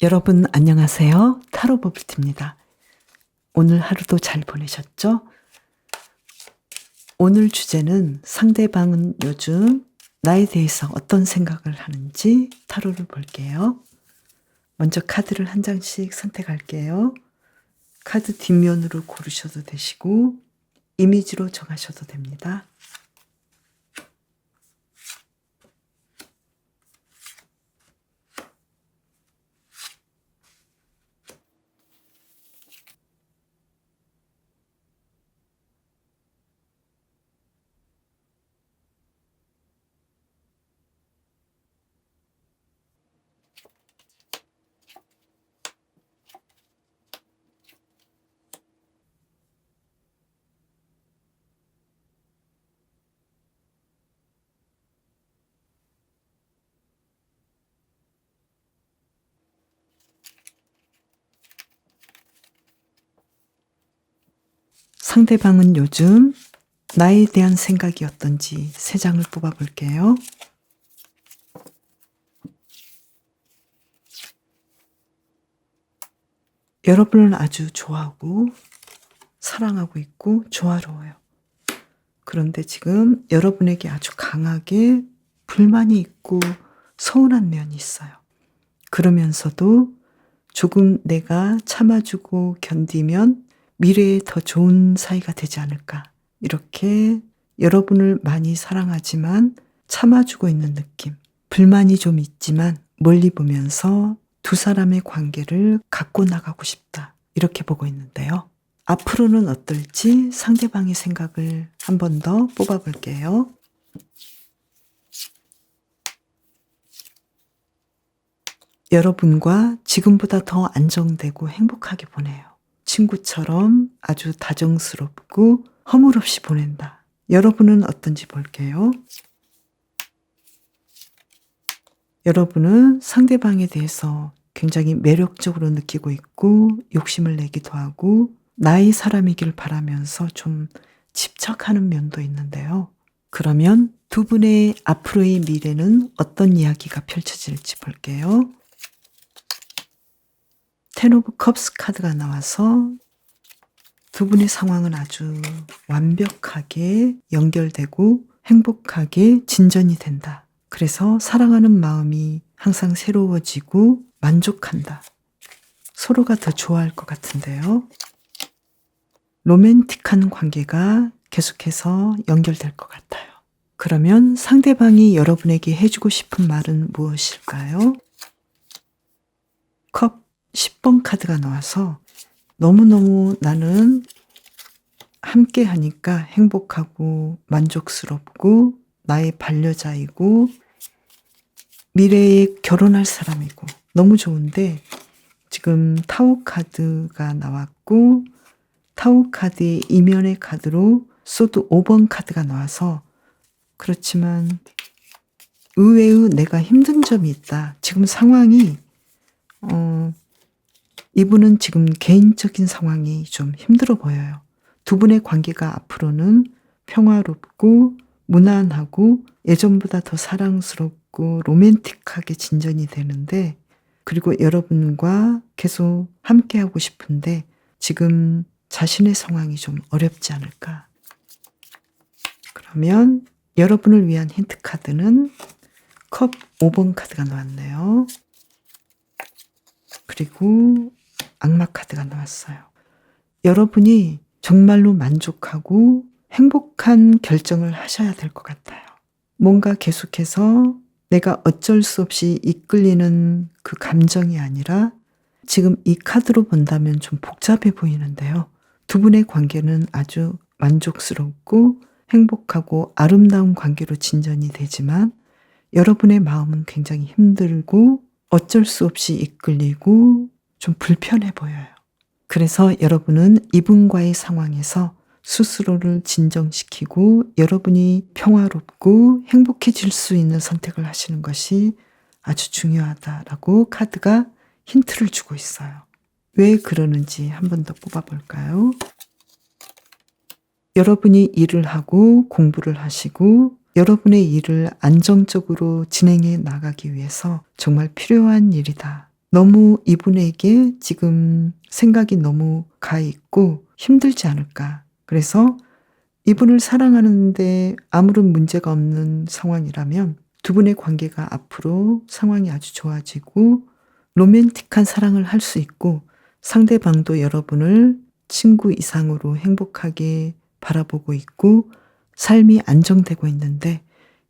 여러분 안녕하세요. 타로 버블티입니다. 오늘 하루도 잘 보내셨죠? 오늘 주제는 상대방은 요즘 나에 대해서 어떤 생각을 하는지 타로를 볼게요. 먼저 카드를 한 장씩 선택할게요. 카드 뒷면으로 고르셔도 되시고 이미지로 정하셔도 됩니다. 상대방은 요즘 나에 대한 생각이 어떤지 3장을 뽑아볼게요. 여러분을 아주 좋아하고 사랑하고 있고 조화로워요. 그런데 지금 여러분에게 아주 강하게 불만이 있고 서운한 면이 있어요. 그러면서도 조금 내가 참아주고 견디면 미래에 더 좋은 사이가 되지 않을까. 이렇게 여러분을 많이 사랑하지만 참아주고 있는 느낌. 불만이 좀 있지만 멀리 보면서 두 사람의 관계를 갖고 나가고 싶다. 이렇게 보고 있는데요. 앞으로는 어떨지 상대방의 생각을 한 번 더 뽑아볼게요. 여러분과 지금보다 더 안정되고 행복하게 보내요. 친구처럼 아주 다정스럽고 허물없이 보낸다. 여러분은 어떤지 볼게요. 여러분은 상대방에 대해서 굉장히 매력적으로 느끼고 있고 욕심을 내기도 하고 나의 사람이길 바라면서 좀 집착하는 면도 있는데요. 그러면 두 분의 앞으로의 미래는 어떤 이야기가 펼쳐질지 볼게요. 텐 오브 컵스 카드가 나와서 두 분의 상황은 아주 완벽하게 연결되고 행복하게 진전이 된다. 그래서 사랑하는 마음이 항상 새로워지고 만족한다. 서로가 더 좋아할 것 같은데요. 로맨틱한 관계가 계속해서 연결될 것 같아요. 그러면 상대방이 여러분에게 해주고 싶은 말은 무엇일까요? 컵 10번 카드가 나와서 너무너무 나는 함께 하니까 행복하고 만족스럽고 나의 반려자이고 미래에 결혼할 사람이고 너무 좋은데 지금 타워 카드가 나왔고 타워 카드의 이면의 카드로 소드 5번 카드가 나와서 그렇지만 의외의 내가 힘든 점이 있다. 지금 상황이 이분은 지금 개인적인 상황이 좀 힘들어 보여요. 두 분의 관계가 앞으로는 평화롭고 무난하고 예전보다 더 사랑스럽고 로맨틱하게 진전이 되는데 그리고 여러분과 계속 함께하고 싶은데 지금 자신의 상황이 좀 어렵지 않을까. 그러면 여러분을 위한 힌트 카드는 컵 5번 카드가 나왔네요. 그리고 악마 카드가 나왔어요. 여러분이 정말로 만족하고 행복한 결정을 하셔야 될 것 같아요. 뭔가 계속해서 내가 어쩔 수 없이 이끌리는 그 감정이 아니라 지금 이 카드로 본다면 좀 복잡해 보이는데요. 두 분의 관계는 아주 만족스럽고 행복하고 아름다운 관계로 진전이 되지만 여러분의 마음은 굉장히 힘들고 어쩔 수 없이 이끌리고 좀 불편해 보여요. 그래서 여러분은 이분과의 상황에서 스스로를 진정시키고 여러분이 평화롭고 행복해질 수 있는 선택을 하시는 것이 아주 중요하다라고 카드가 힌트를 주고 있어요. 왜 그러는지 한 번 더 뽑아볼까요? 여러분이 일을 하고 공부를 하시고 여러분의 일을 안정적으로 진행해 나가기 위해서 정말 필요한 일이다. 너무 이분에게 지금 생각이 너무 가 있고 힘들지 않을까. 그래서 이분을 사랑하는데 아무런 문제가 없는 상황이라면 두 분의 관계가 앞으로 상황이 아주 좋아지고 로맨틱한 사랑을 할 수 있고 상대방도 여러분을 친구 이상으로 행복하게 바라보고 있고 삶이 안정되고 있는데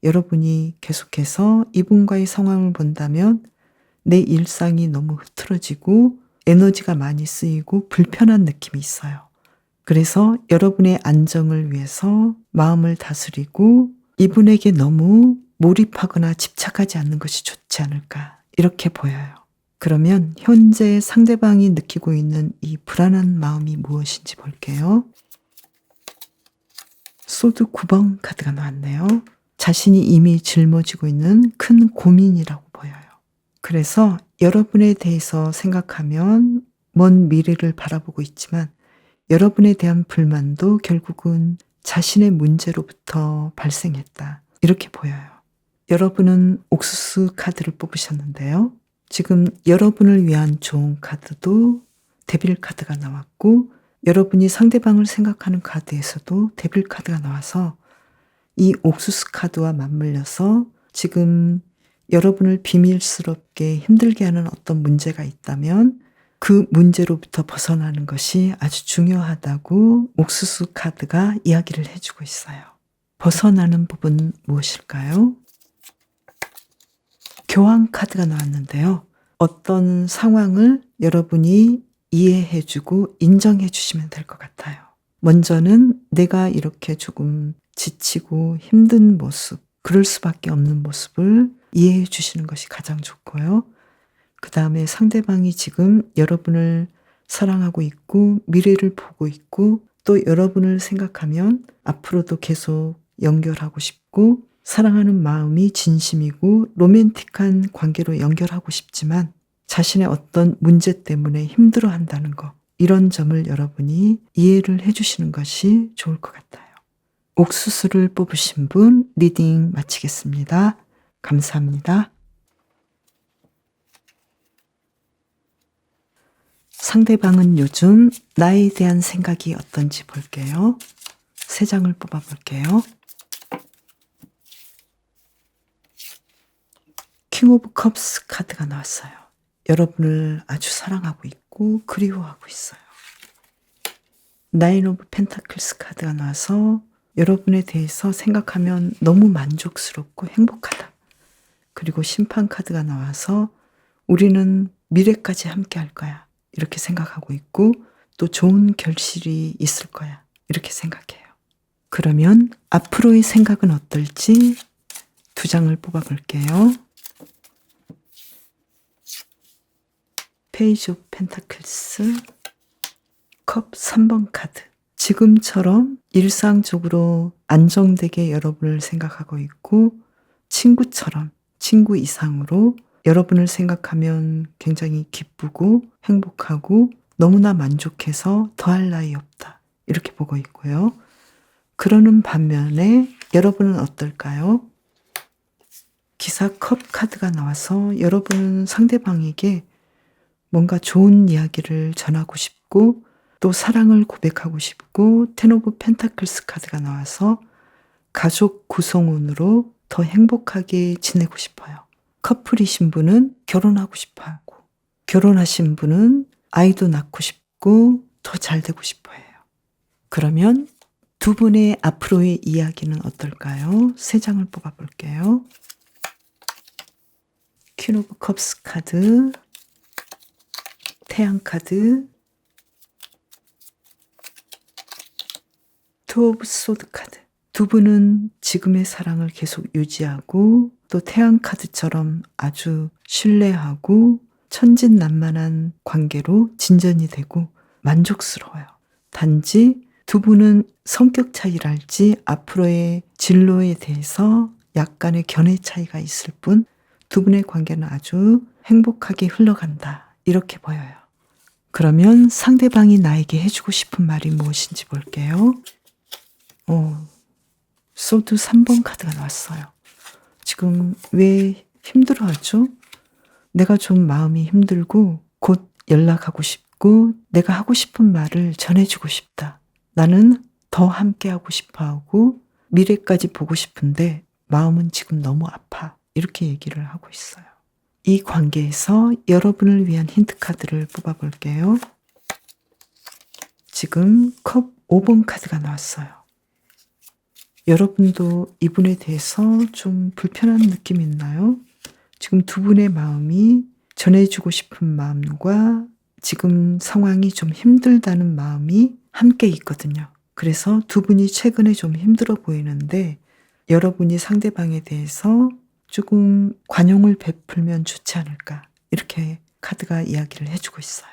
여러분이 계속해서 이분과의 상황을 본다면 내 일상이 너무 흐트러지고 에너지가 많이 쓰이고 불편한 느낌이 있어요. 그래서 여러분의 안정을 위해서 마음을 다스리고 이분에게 너무 몰입하거나 집착하지 않는 것이 좋지 않을까 이렇게 보여요. 그러면 현재 상대방이 느끼고 있는 이 불안한 마음이 무엇인지 볼게요. 소드 9번 카드가 나왔네요. 자신이 이미 짊어지고 있는 큰 고민이라고 보여요. 그래서 여러분에 대해서 생각하면 먼 미래를 바라보고 있지만 여러분에 대한 불만도 결국은 자신의 문제로부터 발생했다. 이렇게 보여요. 여러분은 옥수수 카드를 뽑으셨는데요. 지금 여러분을 위한 좋은 카드도 데빌 카드가 나왔고 여러분이 상대방을 생각하는 카드에서도 데빌 카드가 나와서 이 옥수수 카드와 맞물려서 지금 여러분을 비밀스럽게 힘들게 하는 어떤 문제가 있다면 그 문제로부터 벗어나는 것이 아주 중요하다고 옥수수 카드가 이야기를 해주고 있어요. 벗어나는 부분 무엇일까요? 교황 카드가 나왔는데요. 어떤 상황을 여러분이 이해해주고 인정해주시면 될 것 같아요. 먼저는 내가 이렇게 조금 지치고 힘든 모습, 그럴 수밖에 없는 모습을 이해해 주시는 것이 가장 좋고요. 그 다음에 상대방이 지금 여러분을 사랑하고 있고 미래를 보고 있고 또 여러분을 생각하면 앞으로도 계속 연결하고 싶고 사랑하는 마음이 진심이고 로맨틱한 관계로 연결하고 싶지만 자신의 어떤 문제 때문에 힘들어한다는 거 이런 점을 여러분이 이해를 해주시는 것이 좋을 것 같아요. 옥수수를 뽑으신 분 리딩 마치겠습니다. 감사합니다. 상대방은 요즘 나에 대한 생각이 어떤지 볼게요. 3장을 뽑아볼게요. 킹 오브 컵스 카드가 나왔어요. 여러분을 아주 사랑하고 있고 그리워하고 있어요. 나인 오브 펜타클스 카드가 나와서 여러분에 대해서 생각하면 너무 만족스럽고 행복하다. 그리고 심판 카드가 나와서 우리는 미래까지 함께 할 거야. 이렇게 생각하고 있고 또 좋은 결실이 있을 거야. 이렇게 생각해요. 그러면 앞으로의 생각은 어떨지 2장을 뽑아볼게요. 페이지 오브 펜타클스 컵 3번 카드. 지금처럼 일상적으로 안정되게 여러분을 생각하고 있고 친구처럼 친구 이상으로 여러분을 생각하면 굉장히 기쁘고 행복하고 너무나 만족해서 더할 나위 없다. 이렇게 보고 있고요. 그러는 반면에 여러분은 어떨까요? 기사 컵 카드가 나와서 여러분은 상대방에게 뭔가 좋은 이야기를 전하고 싶고 또 사랑을 고백하고 싶고 텐 오브 펜타클스 카드가 나와서 가족 구성원으로 더 행복하게 지내고 싶어요. 커플이신 분은 결혼하고 싶어 하고 결혼하신 분은 아이도 낳고 싶고 더 잘 되고 싶어 해요. 그러면 두 분의 앞으로의 이야기는 어떨까요? 3장을 뽑아볼게요. 퀸 오브 컵스 카드, 태양 카드, 투 오브 소드 카드. 두 분은 지금의 사랑을 계속 유지하고 또 태양 카드처럼 아주 신뢰하고 천진난만한 관계로 진전이 되고 만족스러워요. 단지 두 분은 성격 차이랄지 앞으로의 진로에 대해서 약간의 견해 차이가 있을 뿐 두 분의 관계는 아주 행복하게 흘러간다. 이렇게 보여요. 그러면 상대방이 나에게 해주고 싶은 말이 무엇인지 볼게요. 소드 3번 카드가 나왔어요. 지금 왜 힘들어하죠? 내가 좀 마음이 힘들고 곧 연락하고 싶고 내가 하고 싶은 말을 전해주고 싶다. 나는 더 함께하고 싶어하고 미래까지 보고 싶은데 마음은 지금 너무 아파. 이렇게 얘기를 하고 있어요. 이 관계에서 여러분을 위한 힌트 카드를 뽑아볼게요. 지금 컵 5번 카드가 나왔어요. 여러분도 이분에 대해서 좀 불편한 느낌이 있나요? 지금 두 분의 마음이 전해주고 싶은 마음과 지금 상황이 좀 힘들다는 마음이 함께 있거든요. 그래서 두 분이 최근에 좀 힘들어 보이는데 여러분이 상대방에 대해서 조금 관용을 베풀면 좋지 않을까, 이렇게 카드가 이야기를 해주고 있어요.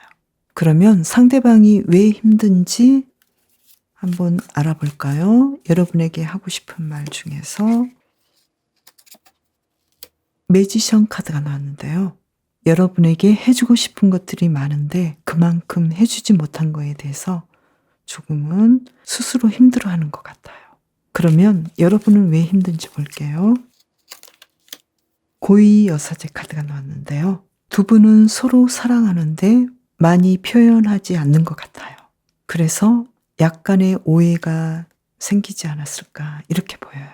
그러면 상대방이 왜 힘든지 한번 알아볼까요? 여러분에게 하고 싶은 말 중에서 매지션 카드가 나왔는데요. 여러분에게 해주고 싶은 것들이 많은데 그만큼 해주지 못한 거에 대해서 조금은 스스로 힘들어하는 것 같아요. 그러면 여러분은 왜 힘든지 볼게요. 고위 여사제 카드가 나왔는데요. 두 분은 서로 사랑하는데 많이 표현하지 않는 것 같아요. 그래서 약간의 오해가 생기지 않았을까, 이렇게 보여요.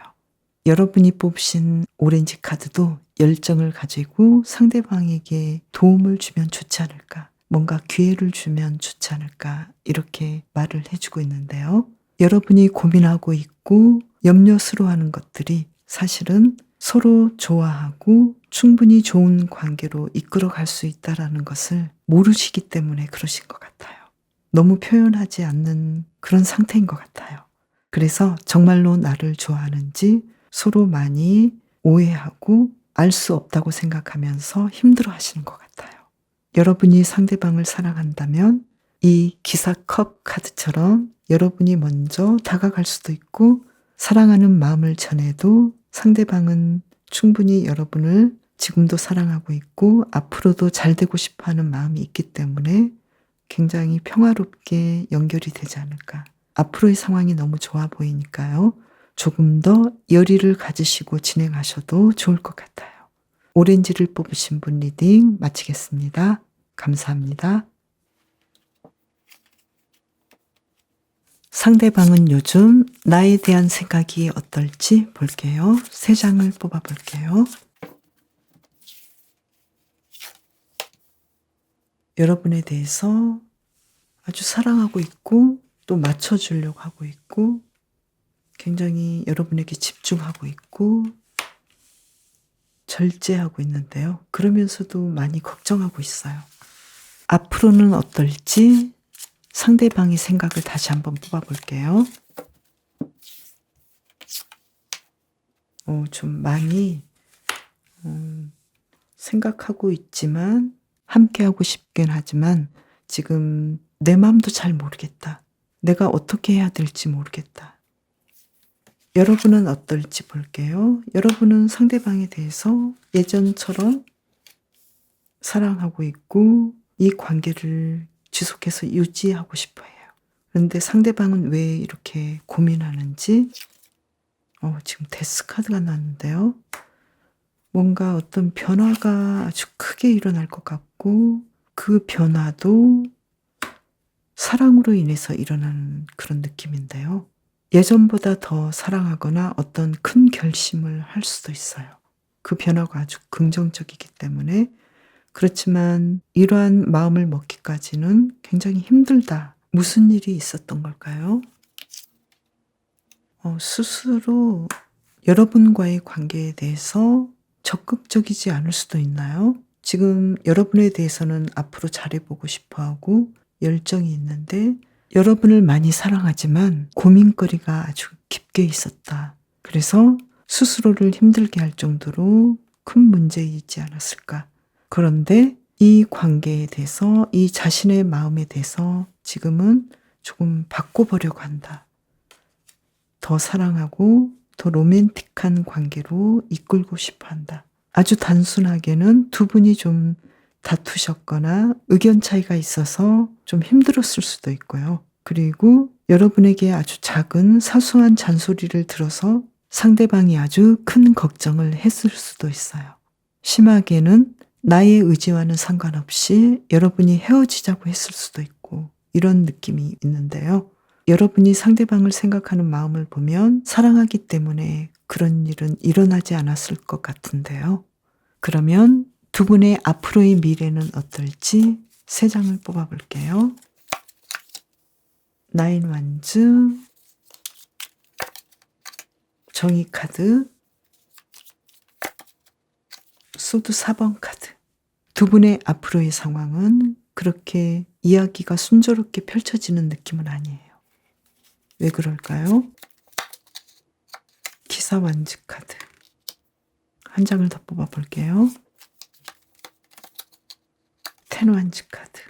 여러분이 뽑으신 오렌지 카드도 열정을 가지고 상대방에게 도움을 주면 좋지 않을까, 뭔가 기회를 주면 좋지 않을까, 이렇게 말을 해주고 있는데요. 여러분이 고민하고 있고 염려스러워하는 것들이 사실은 서로 좋아하고 충분히 좋은 관계로 이끌어갈 수 있다는 것을 모르시기 때문에 그러신 것 같아요. 너무 표현하지 않는 그런 상태인 것 같아요. 그래서 정말로 나를 좋아하는지 서로 많이 오해하고 알 수 없다고 생각하면서 힘들어 하시는 것 같아요. 여러분이 상대방을 사랑한다면 이 기사컵 카드처럼 여러분이 먼저 다가갈 수도 있고, 사랑하는 마음을 전해도 상대방은 충분히 여러분을 지금도 사랑하고 있고 앞으로도 잘 되고 싶어 하는 마음이 있기 때문에 굉장히 평화롭게 연결이 되지 않을까. 앞으로의 상황이 너무 좋아 보이니까요. 조금 더 열의를 가지시고 진행하셔도 좋을 것 같아요. 오렌지를 뽑으신 분 리딩 마치겠습니다. 감사합니다. 상대방은 요즘 나에 대한 생각이 어떨지 볼게요. 3장을 뽑아볼게요. 여러분에 대해서 아주 사랑하고 있고 또 맞춰주려고 하고 있고 굉장히 여러분에게 집중하고 있고 절제하고 있는데요. 그러면서도 많이 걱정하고 있어요. 앞으로는 어떨지 상대방의 생각을 다시 한번 뽑아볼게요. 좀 많이 생각하고 있지만 함께하고 싶긴 하지만 지금 내 마음도 잘 모르겠다. 내가 어떻게 해야 될지 모르겠다. 여러분은 어떨지 볼게요. 여러분은 상대방에 대해서 예전처럼 사랑하고 있고 이 관계를 지속해서 유지하고 싶어 해요. 그런데 상대방은 왜 이렇게 고민하는지 지금 데스 카드가 나왔는데요. 뭔가 어떤 변화가 아주 크게 일어날 것 같고 그 변화도 사랑으로 인해서 일어나는 그런 느낌인데요. 예전보다 더 사랑하거나 어떤 큰 결심을 할 수도 있어요. 그 변화가 아주 긍정적이기 때문에. 그렇지만 이러한 마음을 먹기까지는 굉장히 힘들다. 무슨 일이 있었던 걸까요? 스스로 여러분과의 관계에 대해서 적극적이지 않을 수도 있나요? 지금 여러분에 대해서는 앞으로 잘해보고 싶어하고 열정이 있는데 여러분을 많이 사랑하지만 고민거리가 아주 깊게 있었다. 그래서 스스로를 힘들게 할 정도로 큰 문제이지 않았을까. 그런데 이 관계에 대해서 이 자신의 마음에 대해서 지금은 조금 바꿔보려고 한다. 더 사랑하고 더 로맨틱한 관계로 이끌고 싶어 한다. 아주 단순하게는 두 분이 좀 다투셨거나 의견 차이가 있어서 좀 힘들었을 수도 있고요. 그리고 여러분에게 아주 작은 사소한 잔소리를 들어서 상대방이 아주 큰 걱정을 했을 수도 있어요. 심하게는 나의 의지와는 상관없이 여러분이 헤어지자고 했을 수도 있고 이런 느낌이 있는데요. 여러분이 상대방을 생각하는 마음을 보면 사랑하기 때문에 그런 일은 일어나지 않았을 것 같은데요. 그러면 두 분의 앞으로의 미래는 어떨지 3장을 뽑아볼게요. 나인 완즈, 정의 카드, 소드 4번 카드. 두 분의 앞으로의 상황은 그렇게 이야기가 순조롭게 펼쳐지는 느낌은 아니에요. 왜 그럴까요? 기사 완즈 카드. 한 장을 더 뽑아볼게요. 텐 완즈 카드.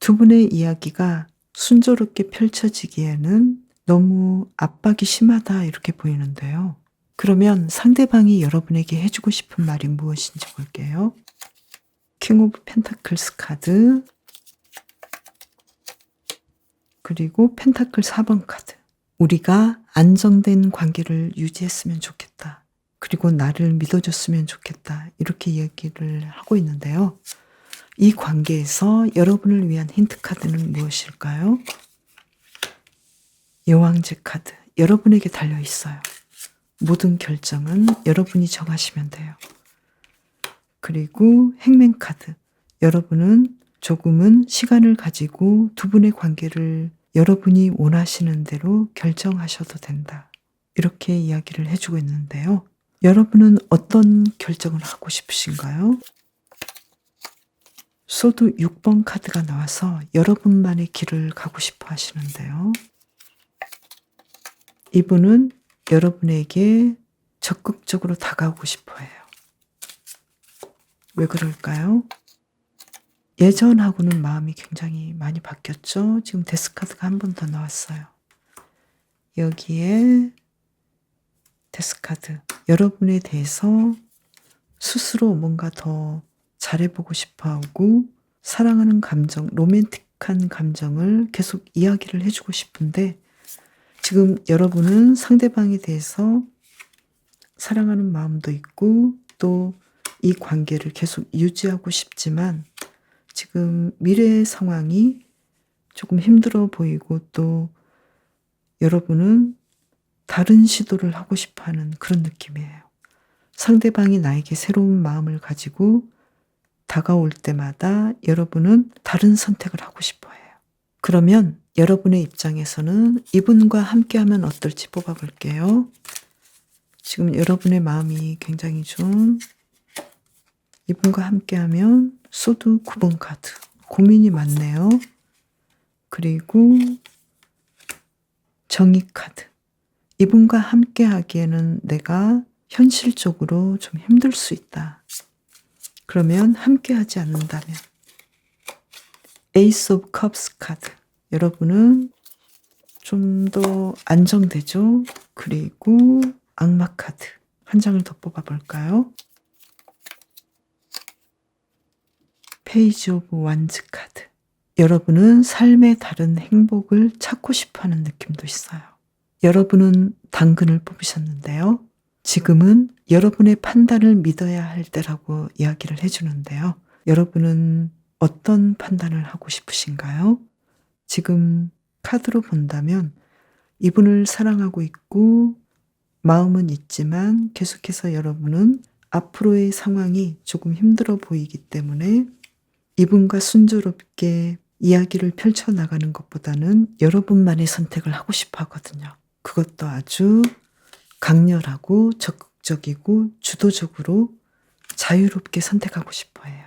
두 분의 이야기가 순조롭게 펼쳐지기에는 너무 압박이 심하다 이렇게 보이는데요. 그러면 상대방이 여러분에게 해주고 싶은 말이 무엇인지 볼게요. 킹 오브 펜타클스 카드, 그리고 펜타클 4번 카드. 우리가 안정된 관계를 유지했으면 좋겠다. 그리고 나를 믿어줬으면 좋겠다. 이렇게 이야기를 하고 있는데요. 이 관계에서 여러분을 위한 힌트 카드는 무엇일까요? 여왕제 카드. 여러분에게 달려 있어요. 모든 결정은 여러분이 정하시면 돼요. 그리고 행맨 카드. 여러분은 조금은 시간을 가지고 두 분의 관계를 여러분이 원하시는 대로 결정하셔도 된다. 이렇게 이야기를 해주고 있는데요. 여러분은 어떤 결정을 하고 싶으신가요? 소드 6번 카드가 나와서 여러분만의 길을 가고 싶어 하시는데요. 이분은 여러분에게 적극적으로 다가오고 싶어 해요. 왜 그럴까요? 예전하고는 마음이 굉장히 많이 바뀌었죠. 지금 데스 카드가 한 번 더 나왔어요. 여기에 데스 카드. 여러분에 대해서 스스로 뭔가 더 잘해보고 싶어 하고 사랑하는 감정, 로맨틱한 감정을 계속 이야기를 해주고 싶은데 지금 여러분은 상대방에 대해서 사랑하는 마음도 있고 또 이 관계를 계속 유지하고 싶지만 지금 미래의 상황이 조금 힘들어 보이고 또 여러분은 다른 시도를 하고 싶어하는 그런 느낌이에요. 상대방이 나에게 새로운 마음을 가지고 다가올 때마다 여러분은 다른 선택을 하고 싶어 해요. 그러면 여러분의 입장에서는 이분과 함께하면 어떨지 뽑아볼게요. 지금 여러분의 마음이 굉장히 좀 이분과 함께하면 소드 9번 카드. 고민이 많네요. 그리고 정의 카드. 이분과 함께 하기에는 내가 현실적으로 좀 힘들 수 있다. 그러면 함께 하지 않는다면 에이스 오브 컵스 카드. 여러분은 좀 더 안정되죠? 그리고 악마 카드. 한 장을 더 뽑아볼까요? 페이지 오브 완즈 카드. 여러분은 삶의 다른 행복을 찾고 싶어하는 느낌도 있어요. 여러분은 당근을 뽑으셨는데요. 지금은 여러분의 판단을 믿어야 할 때라고 이야기를 해주는데요. 여러분은 어떤 판단을 하고 싶으신가요? 지금 카드로 본다면 이분을 사랑하고 있고 마음은 있지만 계속해서 여러분은 앞으로의 상황이 조금 힘들어 보이기 때문에 이분과 순조롭게 이야기를 펼쳐나가는 것보다는 여러분만의 선택을 하고 싶어 하거든요. 그것도 아주 강렬하고 적극적이고 주도적으로 자유롭게 선택하고 싶어 해요.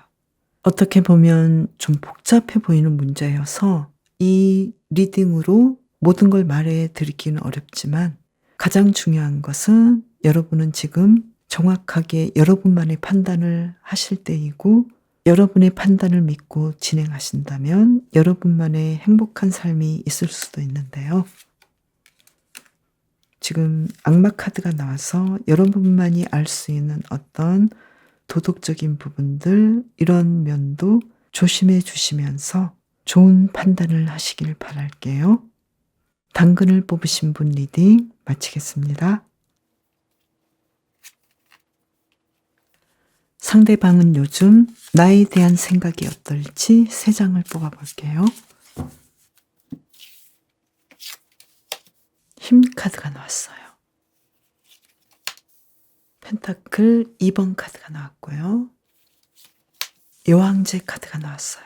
어떻게 보면 좀 복잡해 보이는 문제여서 이 리딩으로 모든 걸 말해 드리기는 어렵지만 가장 중요한 것은 여러분은 지금 정확하게 여러분만의 판단을 하실 때이고 여러분의 판단을 믿고 진행하신다면 여러분만의 행복한 삶이 있을 수도 있는데요. 지금 악마 카드가 나와서 여러분만이 알 수 있는 어떤 도덕적인 부분들 이런 면도 조심해 주시면서 좋은 판단을 하시길 바랄게요. 당근을 뽑으신 분 리딩 마치겠습니다. 상대방은 요즘 나에 대한 생각이 어떨지 3장을 뽑아볼게요. 힘 카드가 나왔어요. 펜타클 2번 카드가 나왔고요. 여왕제 카드가 나왔어요.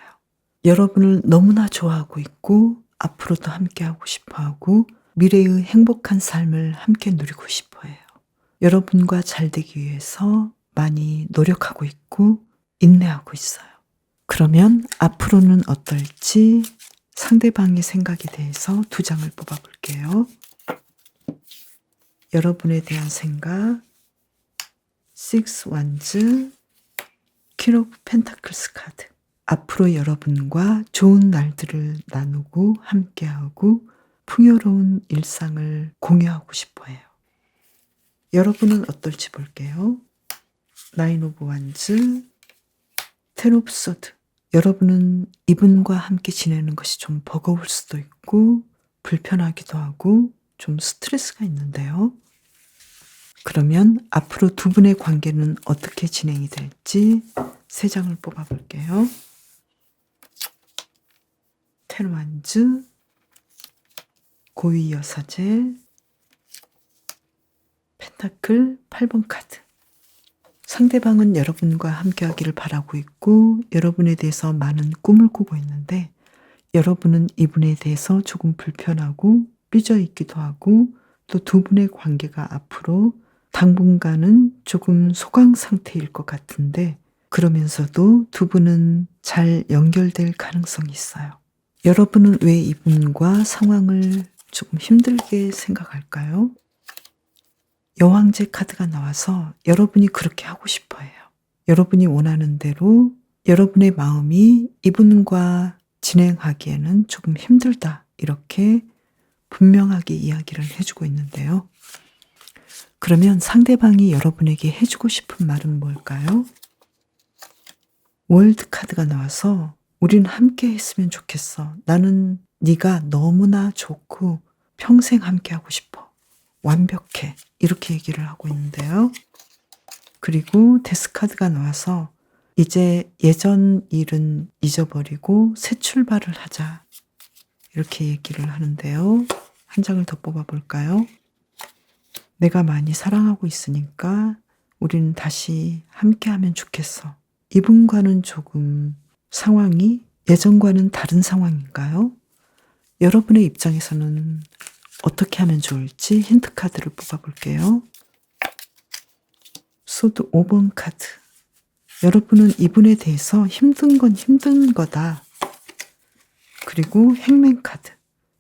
여러분을 너무나 좋아하고 있고 앞으로도 함께하고 싶어하고 미래의 행복한 삶을 함께 누리고 싶어해요. 여러분과 잘 되기 위해서 많이 노력하고 있고 인내하고 있어요. 그러면 앞으로는 어떨지 상대방의 생각에 대해서 2장을 뽑아볼게요. 여러분에 대한 생각, 6 원즈, 퀸 오브 펜타클스 카드. 앞으로 여러분과 좋은 날들을 나누고 함께하고 풍요로운 일상을 공유하고 싶어해요. 여러분은 어떨지 볼게요. 9 오브 원즈, 10 오브 소드. 여러분은 이분과 함께 지내는 것이 좀 버거울 수도 있고 불편하기도 하고 좀 스트레스가 있는데요. 그러면 앞으로 2분의 관계는 어떻게 진행이 될지 3장을 뽑아볼게요. 10 원즈, 고위 여사제, 펜타클 8번 카드. 상대방은 여러분과 함께하기를 바라고 있고 여러분에 대해서 많은 꿈을 꾸고 있는데 여러분은 이분에 대해서 조금 불편하고 삐져 있기도 하고 또 2분의 관계가 앞으로 당분간은 조금 소강 상태일 것 같은데 그러면서도 2분은 잘 연결될 가능성이 있어요. 여러분은 왜 이분과 상황을 조금 힘들게 생각할까요? 여왕제 카드가 나와서 여러분이 그렇게 하고 싶어 해요. 여러분이 원하는 대로 여러분의 마음이 이분과 진행하기에는 조금 힘들다. 이렇게 분명하게 이야기를 해주고 있는데요. 그러면 상대방이 여러분에게 해주고 싶은 말은 뭘까요? 월드 카드가 나와서 우린 함께 했으면 좋겠어. 나는 네가 너무나 좋고 평생 함께 하고 싶어. 완벽해. 이렇게 얘기를 하고 있는데요. 그리고 데스 카드가 나와서 이제 예전 일은 잊어버리고 새 출발을 하자. 이렇게 얘기를 하는데요. 한 장을 더 뽑아볼까요? 내가 많이 사랑하고 있으니까 우리는 다시 함께하면 좋겠어. 이분과는 조금 상황이 예전과는 다른 상황인가요? 여러분의 입장에서는 어떻게 하면 좋을지 힌트 카드를 뽑아볼게요. 소드 5번 카드. 여러분은 이분에 대해서 힘든 건 힘든 거다. 그리고 행맨 카드.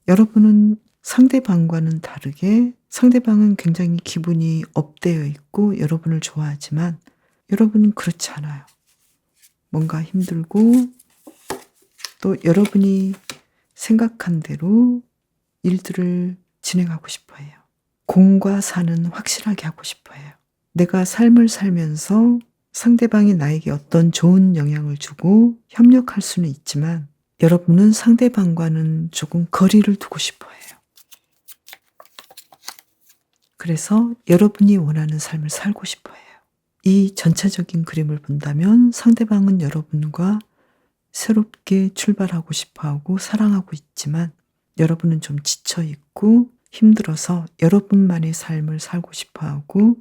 여러분은 상대방과는 다르게 상대방은 굉장히 기분이 업되어 있고 여러분을 좋아하지만 여러분은 그렇지 않아요. 뭔가 힘들고 또 여러분이 생각한 대로 일들을 진행하고 싶어 해요. 공과 사는 확실하게 하고 싶어 해요. 내가 삶을 살면서 상대방이 나에게 어떤 좋은 영향을 주고 협력할 수는 있지만 여러분은 상대방과는 조금 거리를 두고 싶어 해요. 그래서 여러분이 원하는 삶을 살고 싶어 해요. 이 전체적인 그림을 본다면 상대방은 여러분과 새롭게 출발하고 싶어 하고 사랑하고 있지만 여러분은 좀 지쳐 있고 힘들어서 여러분만의 삶을 살고 싶어 하고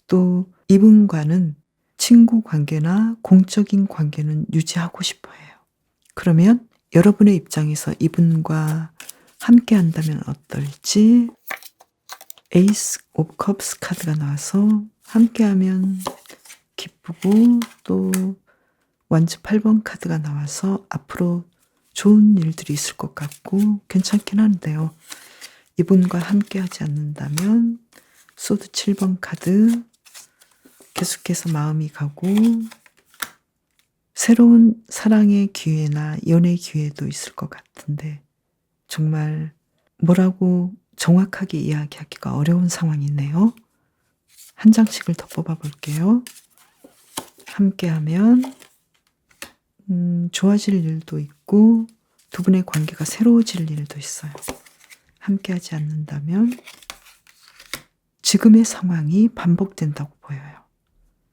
또 이분과는 친구 관계나 공적인 관계는 유지하고 싶어 해요. 그러면 여러분의 입장에서 이분과 함께 한다면 어떨지 에이스 오브 컵스 카드가 나와서 함께하면 기쁘고 또 완즈 8번 카드가 나와서 앞으로 좋은 일들이 있을 것 같고 괜찮긴 한데요. 이분과 함께 하지 않는다면 소드 7번 카드 계속해서 마음이 가고 새로운 사랑의 기회나 연애 기회도 있을 것 같은데 정말 뭐라고 정확하게 이야기하기가 어려운 상황이네요. 한 장씩을 더 뽑아볼게요. 함께하면 좋아질 일도 있고 2분의 관계가 새로워질 일도 있어요. 함께하지 않는다면 지금의 상황이 반복된다고 보여요.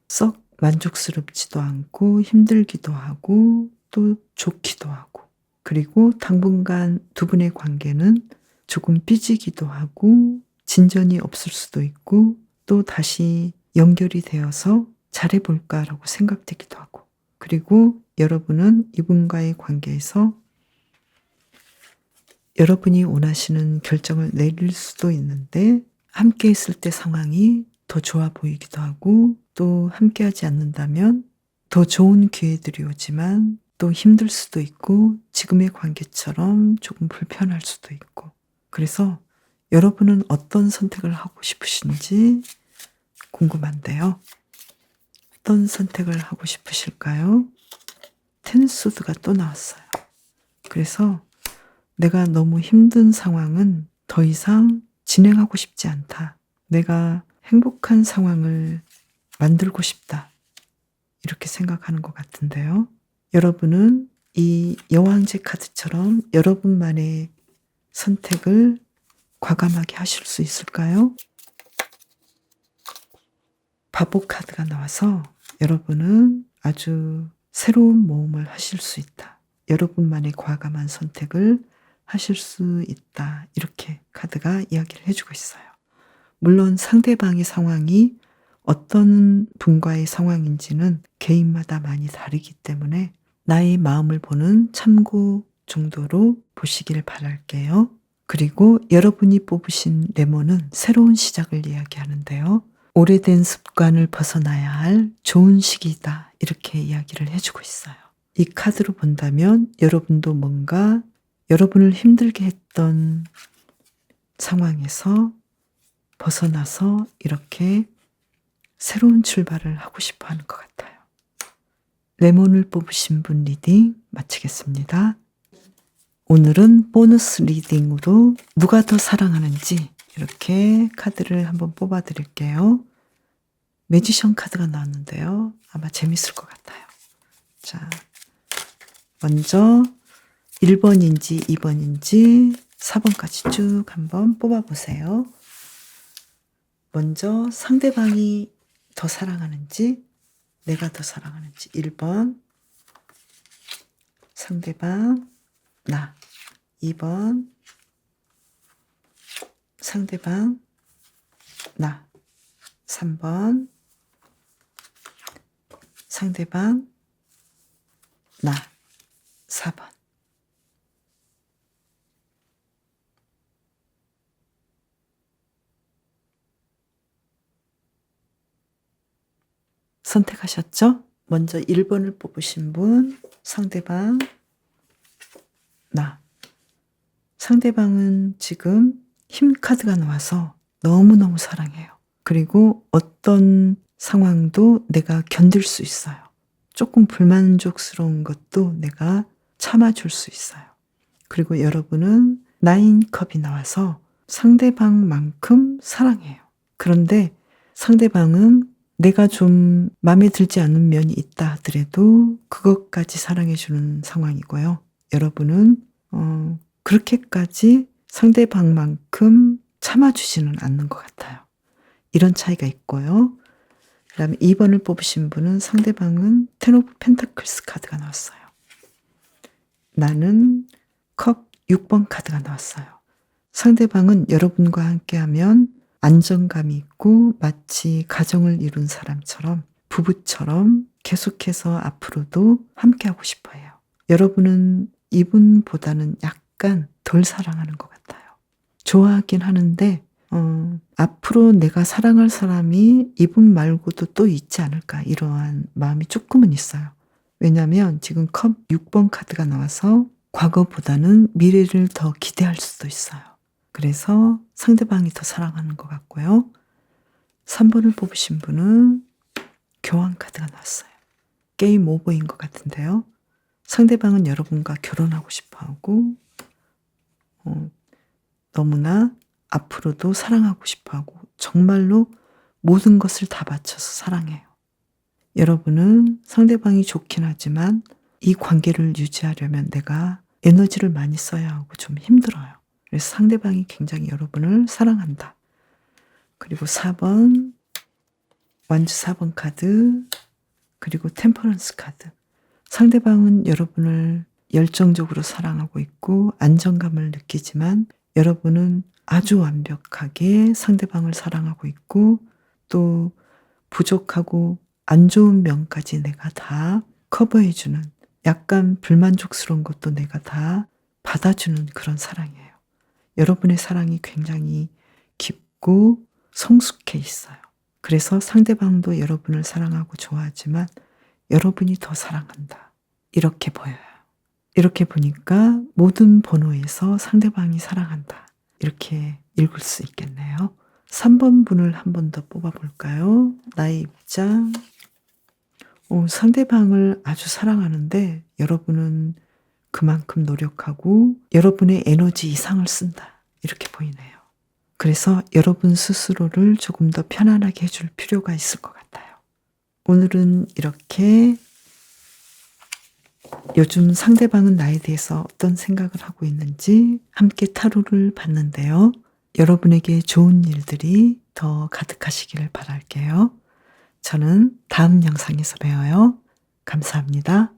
썩 만족스럽지도 않고 힘들기도 하고 또 좋기도 하고, 그리고 당분간 두 분의 관계는 조금 삐지기도 하고 진전이 없을 수도 있고 또 다시 연결이 되어서 잘해볼까라고 생각되기도 하고, 그리고 여러분은 이분과의 관계에서 여러분이 원하시는 결정을 내릴 수도 있는데 함께 있을 때 상황이 더 좋아 보이기도 하고, 또 함께하지 않는다면 더 좋은 기회들이 오지만 또 힘들 수도 있고 지금의 관계처럼 조금 불편할 수도 있고, 그래서 여러분은 어떤 선택을 하고 싶으신지 궁금한데요. 어떤 선택을 하고 싶으실까요? 텐소드가 또 나왔어요. 그래서 내가 너무 힘든 상황은 더 이상 진행하고 싶지 않다. 내가 행복한 상황을 만들고 싶다. 이렇게 생각하는 것 같은데요. 여러분은 이 여왕제 카드처럼 여러분만의 선택을 과감하게 하실 수 있을까요? 바보 카드가 나와서 여러분은 아주 새로운 모험을 하실 수 있다. 여러분만의 과감한 선택을 하실 수 있다. 이렇게 카드가 이야기를 해주고 있어요. 물론 상대방의 상황이 어떤 분과의 상황인지는 개인마다 많이 다르기 때문에 나의 마음을 보는 참고 정도로 보시길 바랄게요. 그리고 여러분이 뽑으신 레몬은 새로운 시작을 이야기하는데요. 오래된 습관을 벗어나야 할 좋은 시기다. 이렇게 이야기를 해주고 있어요. 이 카드로 본다면 여러분도 뭔가 여러분을 힘들게 했던 상황에서 벗어나서 이렇게 새로운 출발을 하고 싶어 하는 것 같아요. 레몬을 뽑으신 분 리딩 마치겠습니다. 오늘은 보너스 리딩으로 누가 더 사랑하는지 이렇게 카드를 한번 뽑아 드릴게요. 매지션 카드가 나왔는데요. 아마 재밌을 것 같아요. 자, 먼저 1번인지 2번인지 4번까지 쭉 한번 뽑아보세요. 먼저 상대방이 더 사랑하는지 내가 더 사랑하는지. 1번 상대방 나. 2번 상대방 나. 3번 상대방 나. 4번. 선택하셨죠? 먼저 1번을 뽑으신 분, 상대방 나. 상대방은 지금 힘 카드가 나와서 너무너무 사랑해요. 그리고 어떤 상황도 내가 견딜 수 있어요. 조금 불만족스러운 것도 내가 참아줄 수 있어요. 그리고 여러분은 9컵이 나와서 상대방만큼 사랑해요. 그런데 상대방은 내가 좀 마음에 들지 않는 면이 있다 하더라도 그것까지 사랑해주는 상황이고요. 여러분은 그렇게까지 상대방만큼 참아주지는 않는 것 같아요. 이런 차이가 있고요. 그 다음에 2번을 뽑으신 분은 상대방은 텐 오브 펜타클스 카드가 나왔어요. 나는 컵 6번 카드가 나왔어요. 상대방은 여러분과 함께하면 안정감이 있고 마치 가정을 이룬 사람처럼 부부처럼 계속해서 앞으로도 함께하고 싶어 해요. 여러분은 이분보다는 약간 덜 사랑하는 것 같아요. 좋아하긴 하는데 앞으로 내가 사랑할 사람이 이분 말고도 또 있지 않을까 이러한 마음이 조금은 있어요. 왜냐하면 지금 컵 6번 카드가 나와서 과거보다는 미래를 더 기대할 수도 있어요. 그래서 상대방이 더 사랑하는 것 같고요. 3번을 뽑으신 분은 교환 카드가 나왔어요. 게임 오버인 것 같은데요. 상대방은 여러분과 결혼하고 싶어하고 너무나 앞으로도 사랑하고 싶어하고 정말로 모든 것을 다 바쳐서 사랑해요. 여러분은 상대방이 좋긴 하지만 이 관계를 유지하려면 내가 에너지를 많이 써야 하고 좀 힘들어요. 그래서 상대방이 굉장히 여러분을 사랑한다. 그리고 4번 완주 4번 카드 그리고 템퍼런스 카드. 상대방은 여러분을 열정적으로 사랑하고 있고 안정감을 느끼지만 여러분은 아주 완벽하게 상대방을 사랑하고 있고 또 부족하고 안 좋은 면까지 내가 다 커버해주는, 약간 불만족스러운 것도 내가 다 받아주는 그런 사랑이에요. 여러분의 사랑이 굉장히 깊고 성숙해 있어요. 그래서 상대방도 여러분을 사랑하고 좋아하지만 여러분이 더 사랑한다. 이렇게 보여요. 이렇게 보니까 모든 번호에서 상대방이 사랑한다. 이렇게 읽을 수 있겠네요. 3번 분을 한 번 더 뽑아볼까요? 나의 입장. 상대방을 아주 사랑하는데 여러분은 그만큼 노력하고 여러분의 에너지 이상을 쓴다. 이렇게 보이네요. 그래서 여러분 스스로를 조금 더 편안하게 해줄 필요가 있을 것 같아요. 오늘은 이렇게 요즘 상대방은 나에 대해서 어떤 생각을 하고 있는지 함께 타로를 봤는데요. 여러분에게 좋은 일들이 더 가득하시기를 바랄게요. 저는 다음 영상에서 봬요. 감사합니다.